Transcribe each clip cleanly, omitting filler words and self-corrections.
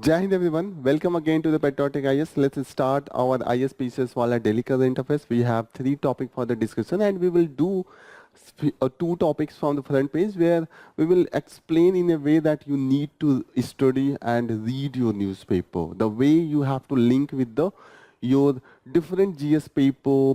Jai Hind everyone, welcome again to the Patriotic IAS. Let's start our IAS PCSwala Delhi current affairs. We have three topics for the discussion and we will do two topics from the front page where we will explain in a way that you need to study and read your newspaper. The way you have to link with your different GS paper,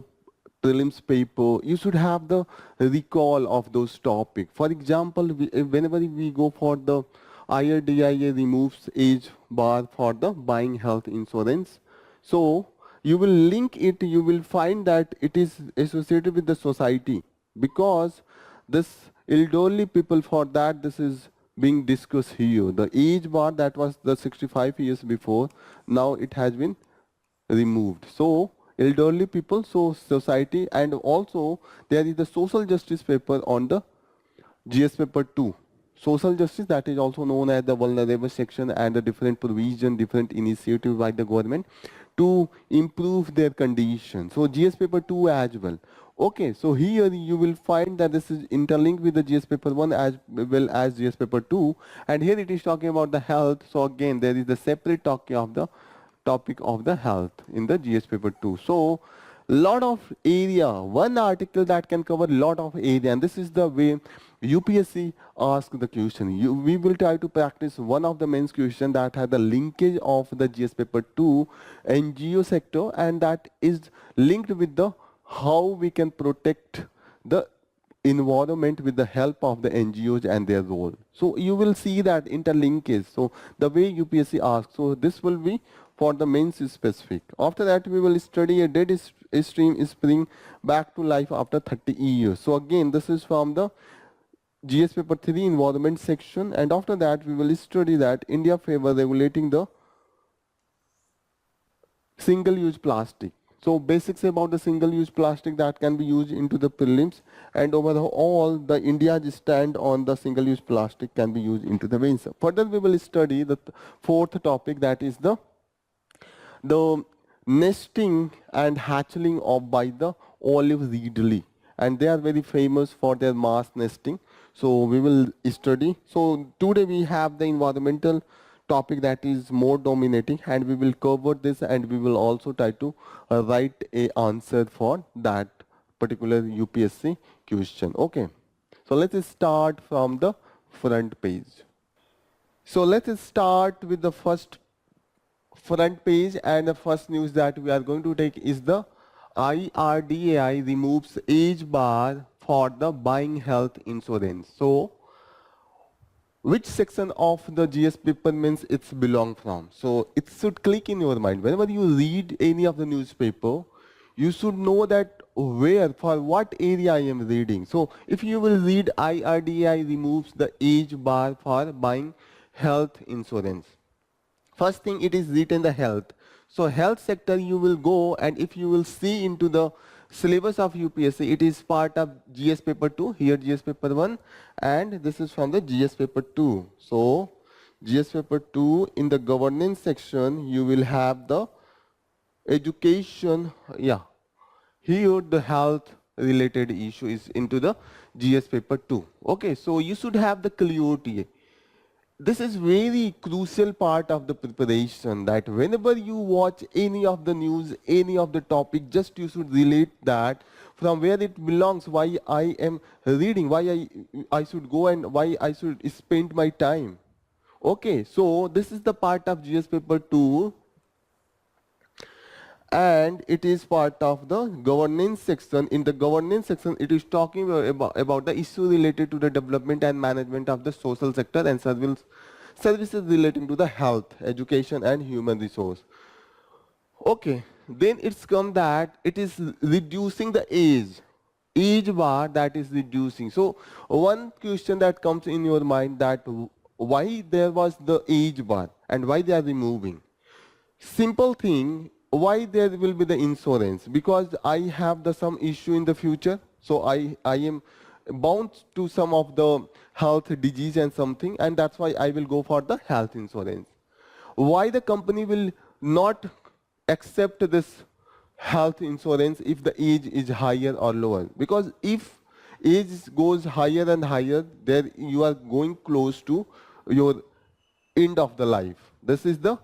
prelims paper, you should have the recall of those topics. For example, whenever we go for the IRDIA removes age bar for the buying health insurance. So you will link it, you will find that it is associated with the society because this elderly people, for that this is being discussed here. The age bar that was the 65 years before, now it has been removed. So elderly people, so society, and also there is the social justice paper on the GS paper 2. Social justice, that is also known as the vulnerable section, and the different provision, different initiative by the government to improve their condition. So GS paper 2 as well. Okay, so here you will find that this is interlinked with the GS paper 1 as well as GS paper 2, and here it is talking about the health. So again there is the separate talking of the topic of the health in the GS paper 2. So lot of area, one article that can cover lot of area, and this is the way UPSC asks the question. We will try to practice one of the main question that has the linkage of the GS paper 2 NGO sector, and that is linked with the how we can protect the environment with the help of the NGOs and their role. So you will see that interlinkage. So the way UPSC asks, so this will be for the mains specific. After that we will study a dead stream spring back to life after 30 years. So again this is from the GS paper 3 environment section, and after that we will study that India favor regulating the single-use plastic. So basics about the single-use plastic that can be used into the prelims, and overall the India's stand on the single-use plastic can be used into the mains. Further we will study the fourth topic, that is the nesting and hatchling of by the olive Ridley, and they are very famous for their mass nesting. So we will study. So today we have the environmental topic that is more dominating, and we will cover this, and we will also try to write a answer for that particular UPSC question. Okay, so let's start from the front page. So let's start with the first front page, and the first news that we are going to take is the IRDAI removes age bar for the buying health insurance. So which section of the GS paper means it's belong from? So it should click in your mind. Whenever you read any of the newspaper, you should know that where, for what area I am reading. So if you will read IRDAI removes the age bar for buying health insurance. First thing, it is written the health. So health sector you will go, and if you will see into the syllabus of UPSC, it is part of GS paper 2, here GS paper 1, and this is from the GS paper 2. So GS paper 2, in the governance section you will have the education, here the health related issue is into the GS paper 2. Okay, so you should have the clarity. This is very crucial part of the preparation, that whenever you watch any of the news, any of the topic, just you should relate that from where it belongs, why I am reading, why I should go, and why I should spend my time. Okay, so this is the part of GS paper 2, and it is part of the governance section. In the governance section, it is talking about the issue related to the development and management of the social sector and services relating to the health, education and human resource. Okay, then it's come that it is reducing the age bar, that is reducing. So one question that comes in your mind, that why there was the age bar and why they are removing. Simple thing, why there will be the insurance? Because I have some issue in the future, so I am bound to some of the health disease and something, and that's why I will go for the health insurance. Why the company will not accept this health insurance if the age is higher or lower? Because if age goes higher and higher, there you are going close to your end of the life. This is the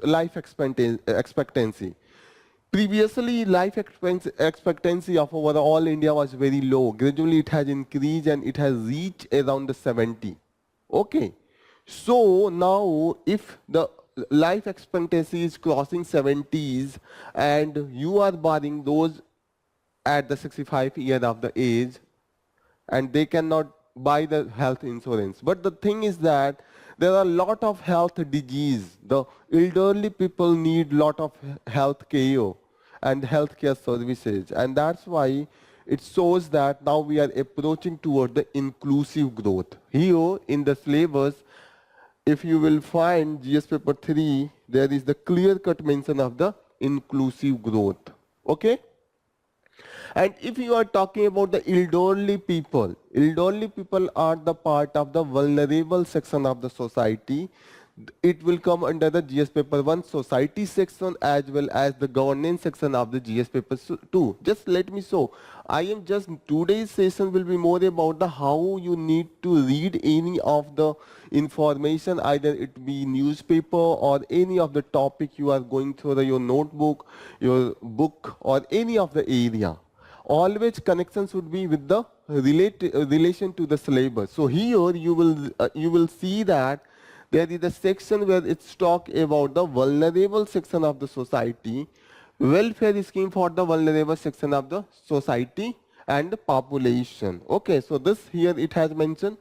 life expectancy. Previously, life expectancy of overall India was very low. Gradually, it has increased and it has reached around the 70. Okay. So now, if the life expectancy is crossing 70s and you are barring those at the 65 year of the age, and they cannot buy the health insurance. But the thing is that there are a lot of health disease. The elderly people need lot of health care and healthcare services, and that's why it shows that now we are approaching toward the inclusive growth. Here in the syllabus, if you will find GS paper 3, there is the clear-cut mention of the inclusive growth. Okay? And if you are talking about the elderly people are the part of the vulnerable section of the society. It will come under the GS paper 1 society section as well as the governance section of the GS paper 2. Just let me show. Today's session will be more about the how you need to read any of the information, either it be newspaper or any of the topic you are going through your notebook, your book, or any of the area. Always connections would be with the relation to the syllabus. So here you will see that there is a section where it's talk about the vulnerable section of the society, welfare scheme for the vulnerable section of the society and the population. Okay, so this here it has mentioned.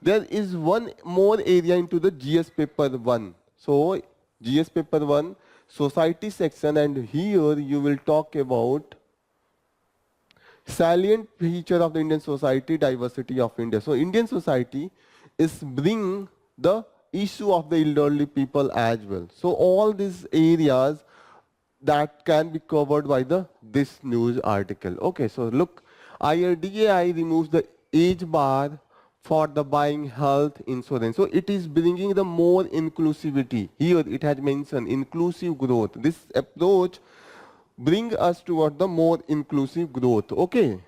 There is one more area into the GS paper 1. So GS paper 1 society section, and here you will talk about salient feature of the Indian society, diversity of India. So Indian society is bring the issue of the elderly people as well. So all these areas that can be covered by this news article. Okay, so look, IRDAI removes the age bar for the buying health insurance. So it is bringing the more inclusivity. Here it has mentioned inclusive growth. This approach bring us toward the more inclusive growth. Okay.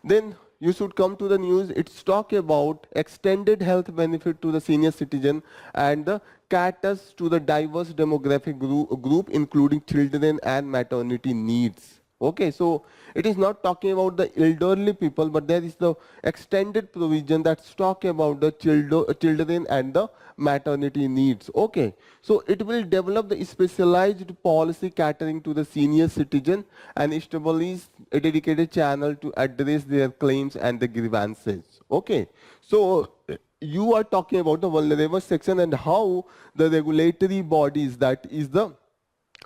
Then you should come to the news. It's talk about extended health benefit to the senior citizen and the caters to the diverse demographic group including children and maternity needs. Okay, so it is not talking about the elderly people, but there is the extended provision that's talk about the children and the maternity needs. Okay, so it will develop the specialized policy catering to the senior citizen and establish a dedicated channel to address their claims and the grievances. Okay, so you are talking about the vulnerable section and how the regulatory bodies, that is the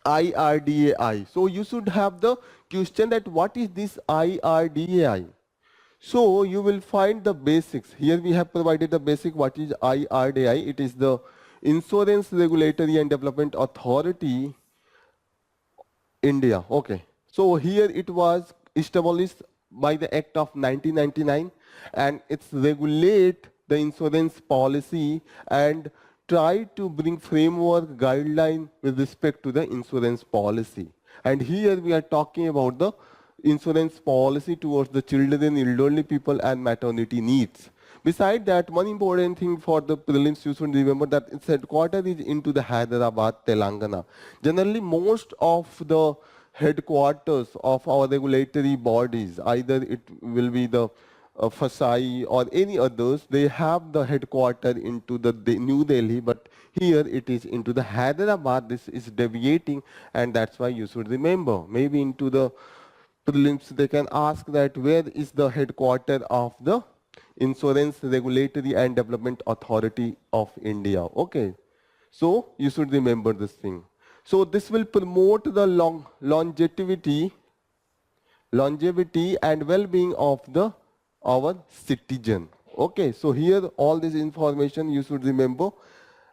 IRDAI. So you should have the question that what is this IRDAI? So you will find the basics. Here we have provided the basic what is IRDAI. It is the Insurance Regulatory and Development Authority India. Okay. So here it was established by the Act of 1999 and it's regulate the insurance policy and try to bring framework guideline with respect to the insurance policy. And here we are talking about the insurance policy towards the children, elderly people and maternity needs. Besides that, one important thing for the prelims you should remember that its headquarters is into the Hyderabad, Telangana. Generally, most of the headquarters of our regulatory bodies, either it will be the FSI or any others, they have the headquarters into the New Delhi, but here it is into the Hyderabad. This is deviating, and that's why you should remember. Maybe into the prelims they can ask that where is the headquarters of the Insurance Regulatory and Development Authority of India. Okay, so you should remember this thing. So this will promote the longevity and well-being of our citizen. Okay, so here all this information you should remember.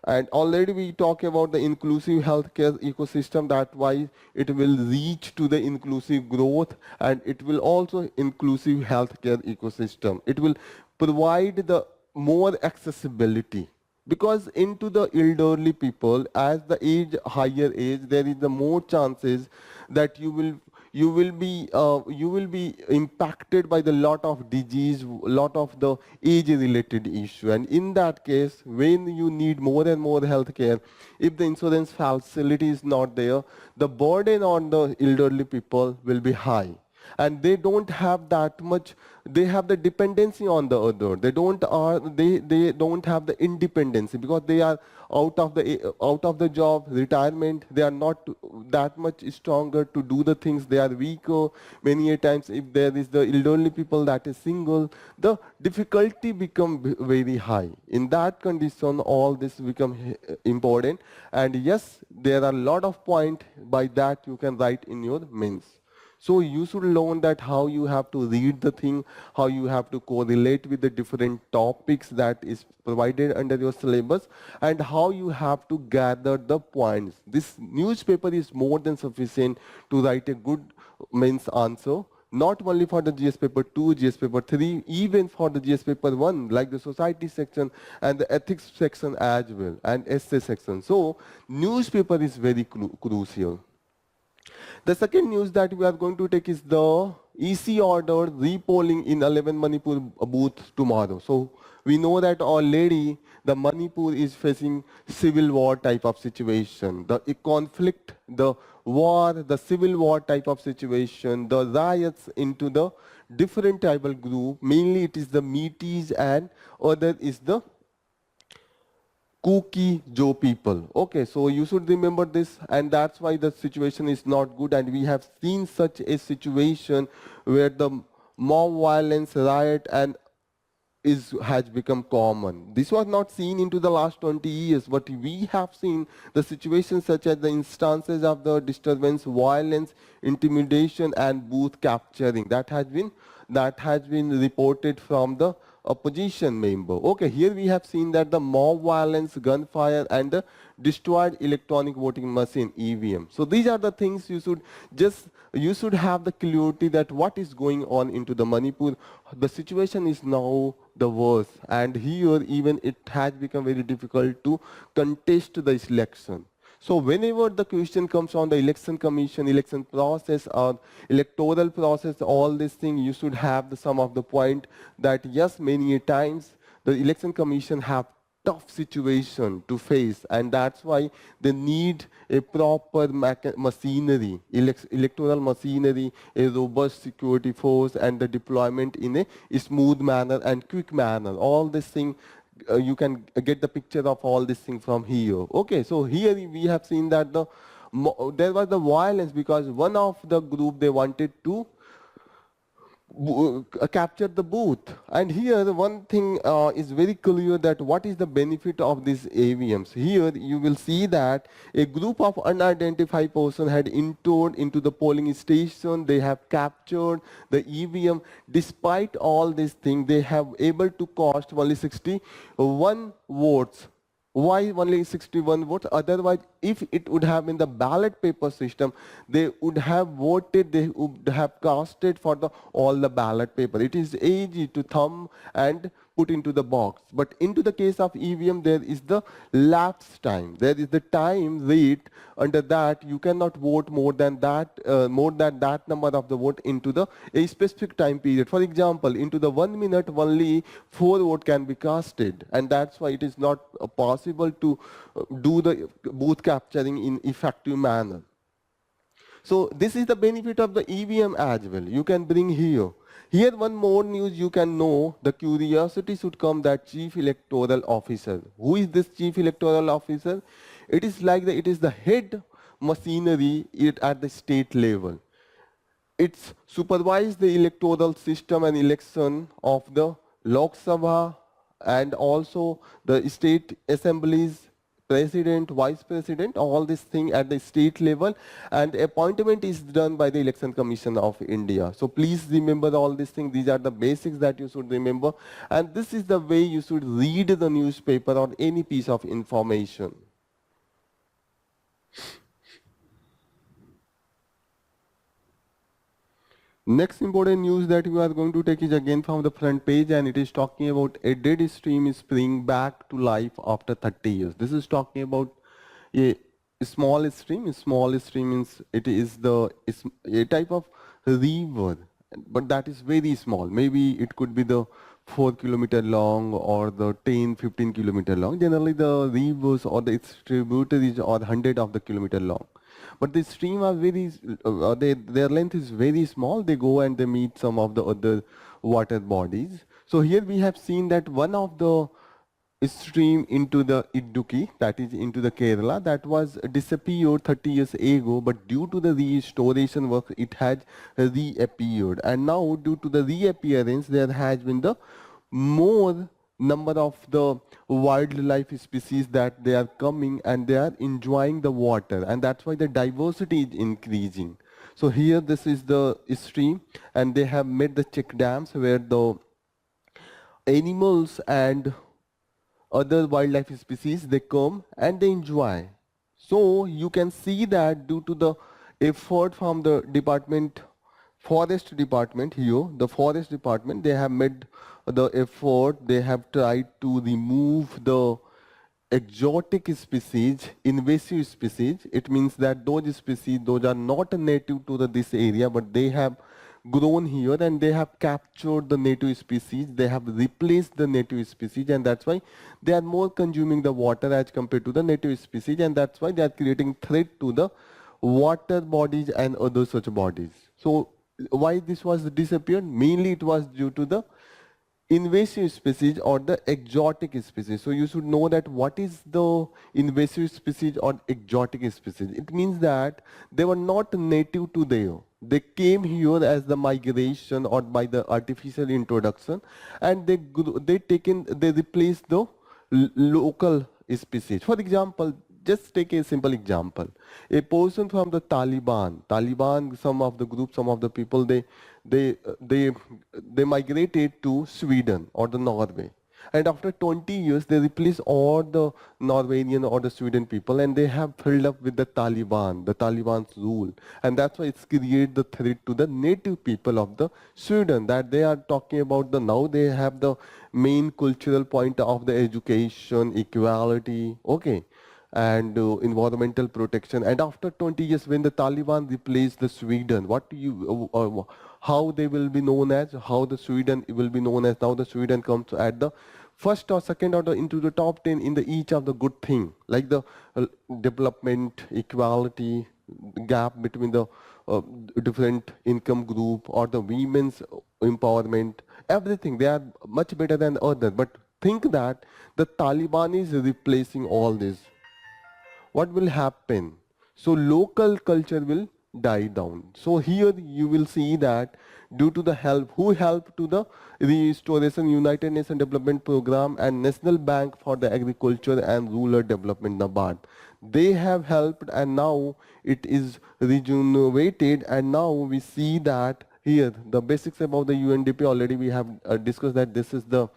And already we talk about the inclusive healthcare ecosystem, that why it will reach to the inclusive growth, and it will also inclusive healthcare ecosystem. It will provide the more accessibility, because into the elderly people, as the higher age, there is the more chances that you will you will be impacted by the lot of disease, lot of the age related issue, and in that case when you need more and more health care, if the insurance facility is not there, the burden on the elderly people will be high, and they don't have that much, they have the dependency on the other, they don't have the independency because they are out of the job, retirement, they are not that much stronger to do the things, they are weaker. Many a times if there is the elderly people that is single, the difficulty become very high. In that condition all this become important, and yes, there are a lot of point by that you can write in your mains. So you should learn that how you have to read the thing, how you have to correlate with the different topics that is provided under your syllabus, and how you have to gather the points. This newspaper is more than sufficient to write a good mains answer, not only for the GS paper 2, GS paper 3, even for the GS paper 1, like the society section and the ethics section as well, and essay section. So newspaper is very crucial. The second news that we are going to take is the EC order repolling in 11 Manipur booth tomorrow. So we know that already the Manipur is facing civil war type of situation, the conflict, the war, the civil war type of situation, the riots into the different tribal group. Mainly it is the Metis and other is the Kuki Joe people. Okay, so you should remember this, and that's why the situation is not good, and we have seen such a situation where the mob violence, riot and has become common. This was not seen into the last 20 years, but we have seen the situations such as the instances of the disturbance, violence, intimidation and booth capturing that has been reported from the opposition member. Okay, here we have seen that the mob violence, gunfire and the destroyed electronic voting machine EVM. So these are the things you should have the clarity that what is going on into the Manipur. The situation is now the worst, and here even it has become very difficult to contest the election. So whenever the question comes on the election commission, election process or electoral process, all these things, you should have some of the point that yes, many times the election commission have tough situation to face, and that's why they need a proper machinery, electoral machinery, a robust security force and the deployment in a smooth manner and quick manner. All this thing you can get the picture of all this thing from here. Okay, so here we have seen that there was the violence because one of the group they wanted to capture the booth, and here one thing is very clear that what is the benefit of these AVMs. Here you will see that a group of unidentified person had entered into the polling station, they have captured the EVM. Despite all these things, they have able to cost only 61 votes. Why only 61 votes? Otherwise, if it would have been the ballot paper system, they would have voted, they would have casted for all the ballot paper. It is easy to thumb and put into the box. But into the case of EVM, there is the lapse time. There is the time rate. Under that, you cannot vote more than that number of the vote into a specific time period. For example, into the 1 minute, only 4 votes can be casted, and that's why it is not possible to do the booth capturing in effective manner. So this is the benefit of the EVM as well. You can bring here. Here one more news you can know, the curiosity should come that Chief Electoral Officer. Who is this Chief Electoral Officer? It is like it is the head machinery at the state level. It's supervise the electoral system and election of the Lok Sabha and also the state assemblies, president, vice president, all this thing at the state level, and appointment is done by the Election Commission of India. So please remember all these things. These are the basics that you should remember, and this is the way you should read the newspaper or any piece of information. Next important news that we are going to take is again from the front page, and it is talking about a dead stream is springing back to life after 30 years. This is talking about a Small stream means it is a type of river, but that is very small. Maybe it could be the 4 kilometer long or the 10-15 kilometer long. Generally the rivers or the its tributaries are 100 of the kilometer long. But the stream are their length is very small. They go and they meet some of the other water bodies. So here we have seen that one of the stream into the Idukki, that is into the Kerala, that was disappeared 30 years ago, but due to the restoration work, it has reappeared. And now, due to the reappearance, there has been the more number of the wildlife species that they are coming and they are enjoying the water, and that's why the diversity is increasing. So here, this is the stream, and they have made the check dams where the animals and other wildlife species, they come and they enjoy. So you can see that due to the effort from the forest department here, the forest department, they have made the effort, they have tried to remove the exotic species, invasive species. It means that those species, those are not native to this area, but they have grown here and they have captured the native species, they have replaced the native species, and that's why they are more consuming the water as compared to the native species, and that's why they are creating threat to the water bodies and other such bodies. So why this was disappeared? Mainly it was due to the invasive species or the exotic species. So you should know that what is the invasive species or exotic species. It means that they were not native to there. They came here as the migration or by the artificial introduction, and they replaced the local species. For example, just take a simple example. A person from the Taliban, some of the groups, some of the people, they uh, they they migrated to Sweden or the Norway, and after 20 years they replaced all the Norwegian or the Sweden people, and they have filled up with the Taliban's rule, and that's why it's created the threat to the native people of the Sweden, that they are talking about the now they have the main cultural point of the education, equality, okay, and environmental protection. And after 20 years, when the Taliban replaced the Sweden, how they will be known as, how the Sweden will be known as. Now the Sweden comes at the first or second or into the top 10 in the each of the good thing, like the development, equality, gap between the different income group or the women's empowerment, everything. They are much better than others. But think that the Taliban is replacing all this, what will happen? So local culture will die down. So here you will see that due to the help, who helped to the restoration, United Nations Development Program and National Bank for the Agriculture and Rural Development, NABARD. They have helped, and now it is regenerated, and now we see that here the basics about the UNDP already we have discussed, that this is the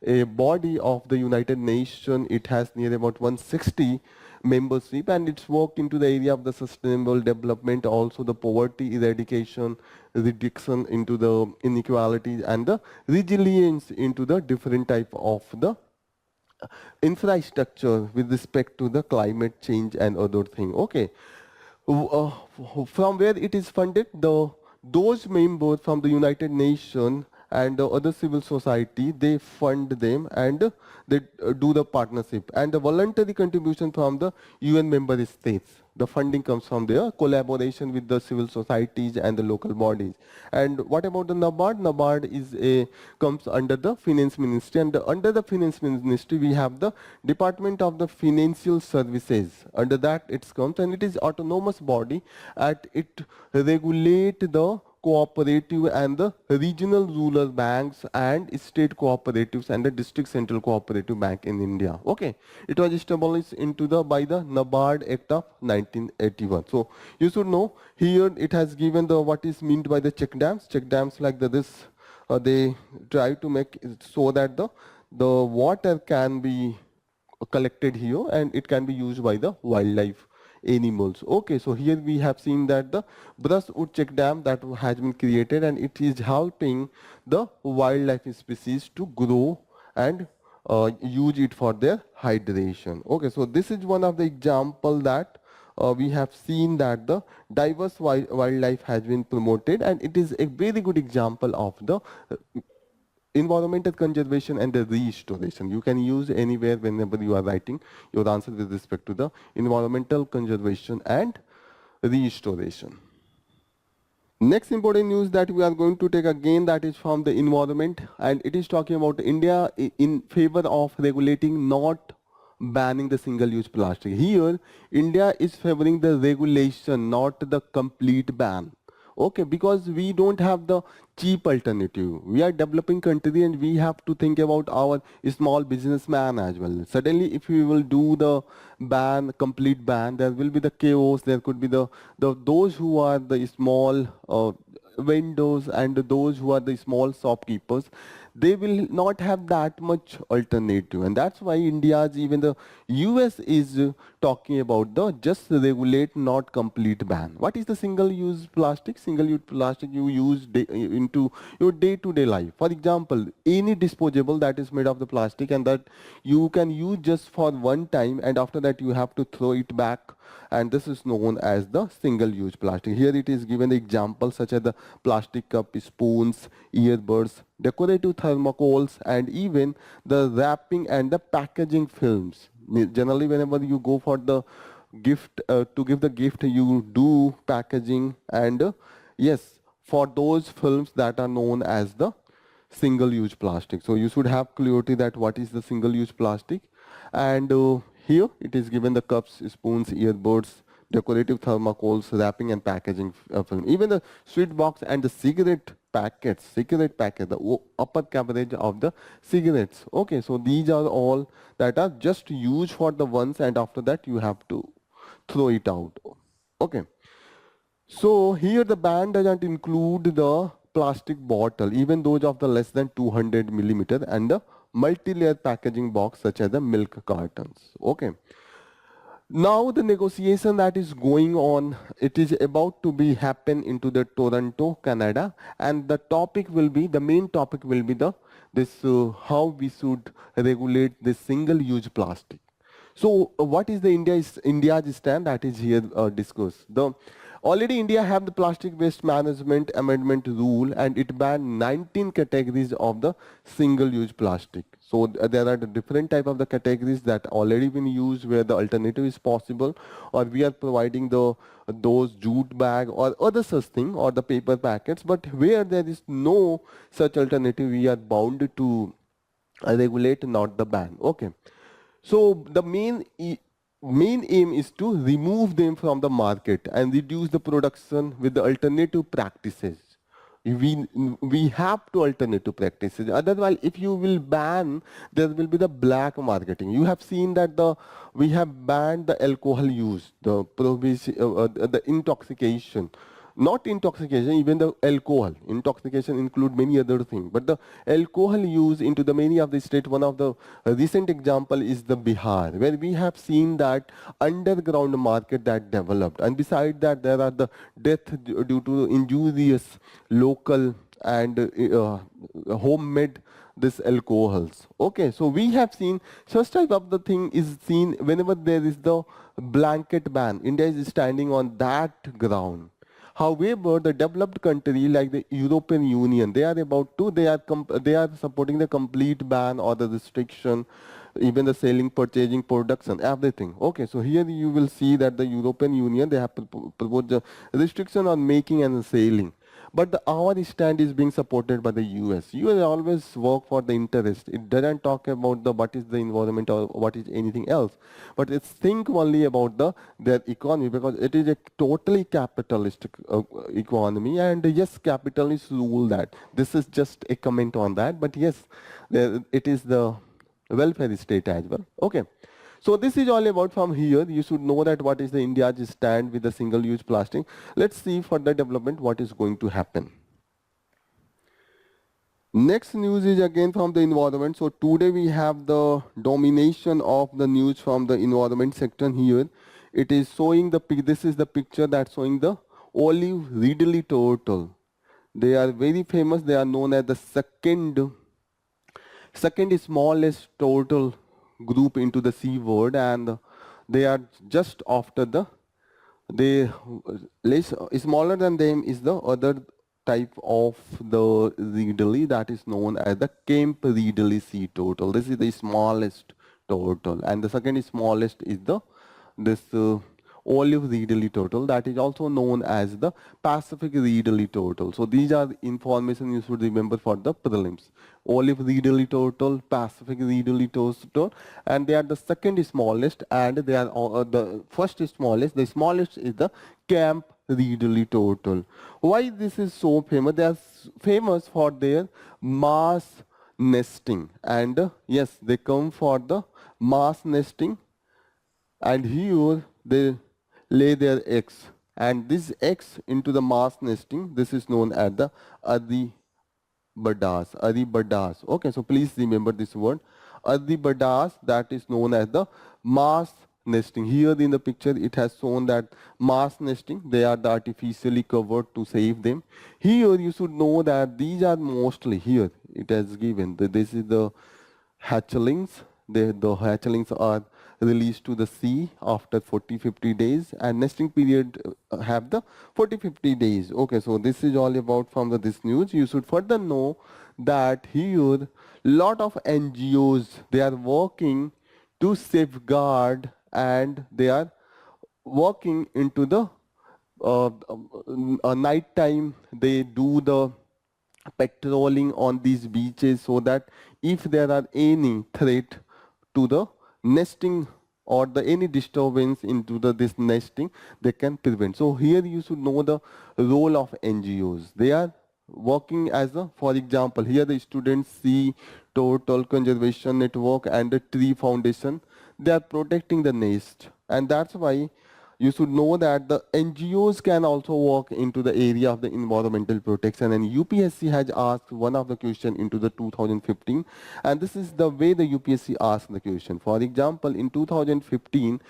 a body of the United Nations. It has near about 160 membership, and it's work into the area of the sustainable development, also the poverty eradication, reduction into the inequalities, and the resilience into the different type of the infrastructure with respect to the climate change and other thing. Okay. From where it is funded, those members from the United Nations and the other civil society, they fund them, and they do the partnership, and the voluntary contribution from the UN member states. The funding comes from their collaboration with the civil societies and the local bodies. And what about the NABARD? NABARD comes under the Finance Ministry, and under the Finance Ministry we have the Department of the Financial Services. Under that it comes, and it is autonomous body, and it regulate the cooperative and the regional rural banks and state cooperatives and the district central cooperative bank in India. Okay, it was established by the NABARD Act of 1981. So you should know here it has given the what is meant by the check dams. Check dams like this, they try to make it so that the water can be collected here and it can be used by the wildlife animals. Okay, so here we have seen that the brushwood check dam that has been created, and it is helping the wildlife species to grow and use it for their hydration. Okay, so this is one of the example that we have seen that the diverse wildlife has been promoted, and it is a very good example of the environmental conservation and the restoration. You can use anywhere whenever you are writing your answer with respect to the environmental conservation and restoration. Next important news that we are going to take again, that is from the environment, and it is talking about India in favor of regulating, not banning the single-use plastic. Here, India is favoring the regulation, not the complete ban. Okay, because we don't have the cheap alternative. We are developing country and we have to think about our small businessman as well. Suddenly, if we will do the ban, complete ban, there will be the chaos. There could be the those who are the small vendors and those who are the small shopkeepers, they will not have that much alternative, and that's why India's, even the US is talking about the just regulate, not complete ban. What is the single use plastic? Single use plastic you use into your day-to-day life. For example, any disposable that is made of the plastic and that you can use just for one time, and after that you have to throw it back, and this is known as the single-use plastic. Here it is given the example such as the plastic cup, spoons, earbuds, decorative thermocols, and even the wrapping and the packaging films. Generally, whenever you go for the gift, to give the gift, you do packaging, and yes, for those films that are known as the single-use plastic. So you should have clarity that what is the single-use plastic. And here it is given the cups, spoons, earbuds, decorative thermocols, wrapping and packaging film. Even the sweet box and the cigarette packet, the upper coverage of the cigarettes. Okay, so these are all that are just used for the once, and after that you have to throw it out. Okay. So here the ban doesn't include the plastic bottle, even those of the less than 200 millimeter, and the multi-layer packaging box such as the milk cartons. Okay. Now the negotiation that is going on, it is about to be happen into the Toronto, Canada, and the topic will be, the main topic will be the this how we should regulate this single-use plastic. So what is the India's stand that is here discussed? The already India have the plastic waste management amendment rule, and it banned 19 categories of the single-use plastic. So there are the different type of the categories that already been used where the alternative is possible, or we are providing the those jute bag or other such thing, or the paper packets. But where there is no such alternative, we are bound to regulate, not the ban. Okay. So the main aim is to remove them from the market and reduce the production with the alternative practices. We have to alternative practices. Otherwise, if you will ban, there will be the black marketing. You have seen that we have banned the alcohol use, the prohibition, the intoxication. Not intoxication, even the alcohol. Intoxication include many other things. But the alcohol use into the many of the state, one of the recent example is the Bihar, where we have seen that underground market that developed. And beside that, there are the death due to injurious local and homemade this alcohols. Okay, so we have seen such type of the thing is seen whenever there is the blanket ban. India is standing on that ground. However, the developed country like the European Union, they are supporting the complete ban or the restriction, even the selling, purchasing, production, everything. Okay, so here you will see that the European Union, they have proposed the restriction on making and selling. But our stand is being supported by the US. US always work for the interest. It doesn't talk about the what is the environment or what is anything else. But it's think only about their economy, because it is a totally capitalistic economy, and yes, capitalists rule that. This is just a comment on that. But yes, it is the welfare state as well. Okay. So this is all about from here. You should know that what is the India's stand with the single-use plastic. Let's see further development what is going to happen. Next news is again from the environment. So today we have the domination of the news from the environment section here. It is showing this is the picture that's showing the olive ridley turtle. They are very famous. They are known as the second smallest turtle group into the sea world, and they are just after the They less smaller than them is the other type of the Readly that is known as the Kemp Readly sea turtle. This is the smallest turtle, and the second smallest is the this olive reedley turtle that is also known as the Pacific reedley turtle. So these are information you should remember for the prelims. Olive reedley turtle, Pacific reedley turtle, and they are the second smallest, and they are the first smallest. The smallest is the Camp reedley turtle. Why this is so famous? They are famous for their mass nesting, and yes, they come for the mass nesting, and here they lay their eggs, and this eggs into the mass nesting, this is known as the Irdi badas, Irdi badas. Okay, so please remember this word, Irdi badas, that is known as the mass nesting. Here in the picture it has shown that mass nesting, they are the artificially covered to save them. Here you should know that these are mostly, here it has given that this is the hatchlings. The hatchlings are released to the sea after 40-50 days, and nesting period have the 40-50 days. Okay, so this is all about from this news. You should further know that here lot of NGOs, they are working to safeguard, and they are working into the night time. They do the patrolling on these beaches so that if there are any threat to the nesting or the any disturbance into the this nesting, they can prevent. So here you should know the role of NGOs. They are working as a, for example, here the students see Total Conservation Network and the Tree Foundation. They are protecting the nest, and that's why you should know that the NGOs can also work into the area of the environmental protection, and UPSC has asked one of the question into the 2015, and this is the way the UPSC asked the question. For example, in 2015,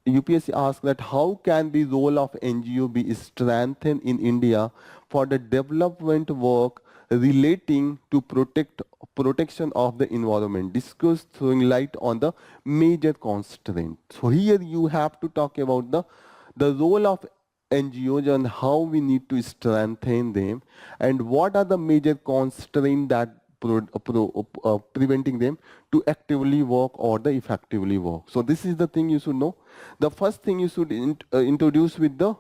UPSC asked that how can the role of NGO be strengthened in India for the development work relating to protection of the environment, discuss throwing light on the major constraint. So here you have to talk about the role of NGOs and how we need to strengthen them, and what are the major constraints that preventing them to actively work or the effectively work. So this is the thing you should know. The first thing you should introduce with the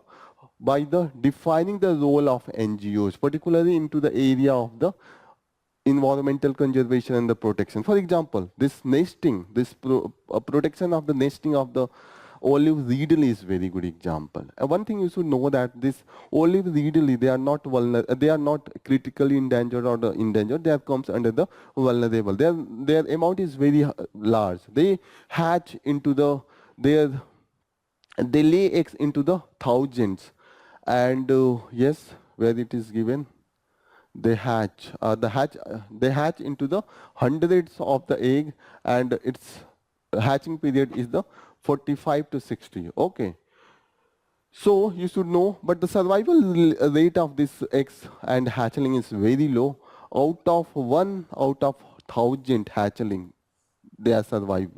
by the defining the role of NGOs, particularly into the area of the environmental conservation and the protection. For example, this nesting, this protection of the nesting of the olive reedley is very good example. One thing you should know that this olive reedley, they are not they are not critically endangered or the endangered. They are comes under the vulnerable. Their amount is very large. They hatch into the they lay eggs into the thousands, and yes, where it is given, they hatch into the hundreds of the egg, and its hatching period is the 45 to 60. Okay, so you should know, but the survival rate of this eggs and hatchling is very low. Out of thousand hatchling, they are survive.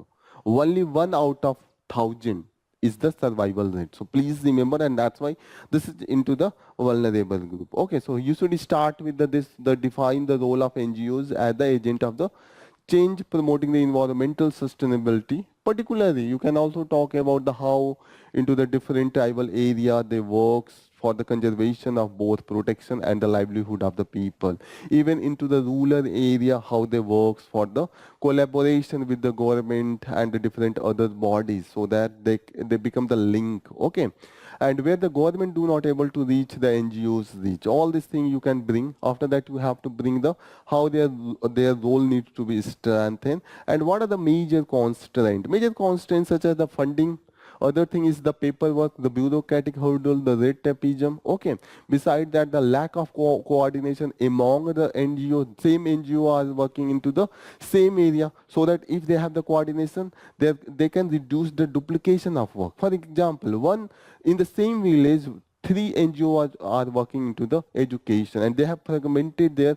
Only 1 out of 1,000 is the survival rate. So please remember, and that's why this is into the vulnerable group. Okay, so you should start with the define the role of NGOs as the agent of the change promoting the environmental sustainability. Particularly, you can also talk about the how into the different tribal area they works for the conservation of both protection and the livelihood of the people. Even into the rural area, how they works for the collaboration with the government and the different other bodies, so that they become the link. Okay, and where the government do not able to reach, the NGOs reach. All these things you can bring. After that, you have to bring the how their role needs to be strengthened, and what are the major constraints. Major constraints such as the funding. Other thing is the paperwork, the bureaucratic hurdle, the red tapeism. Okay. Beside that, the lack of coordination among the NGO. Same NGO are working into the same area, so that if they have the coordination, they can reduce the duplication of work. For example, one in the same village, 3 NGOs are working into the education, and they have fragmented their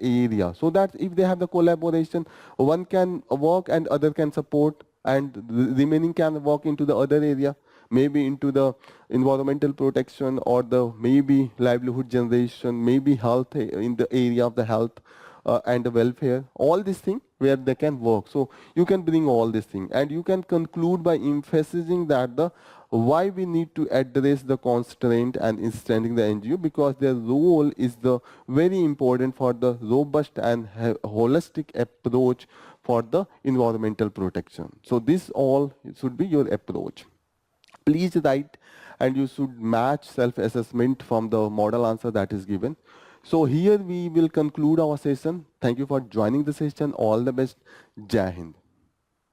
area, so that if they have the collaboration, one can work and other can support, and the remaining can work into the other area. maybe into the environmental protection or the maybe livelihood generation, maybe health in the area of the health and the welfare, all these things where they can work. So you can bring all these things and you can conclude by emphasizing that the why we need to address the constraint and extending the NGO, because their role is the very important for the robust and holistic approach for the environmental protection. So this all should be your approach. Please write and you should match self-assessment from the model answer that is given. So here we will conclude our session. Thank you for joining the session. All the best. Jai Hind.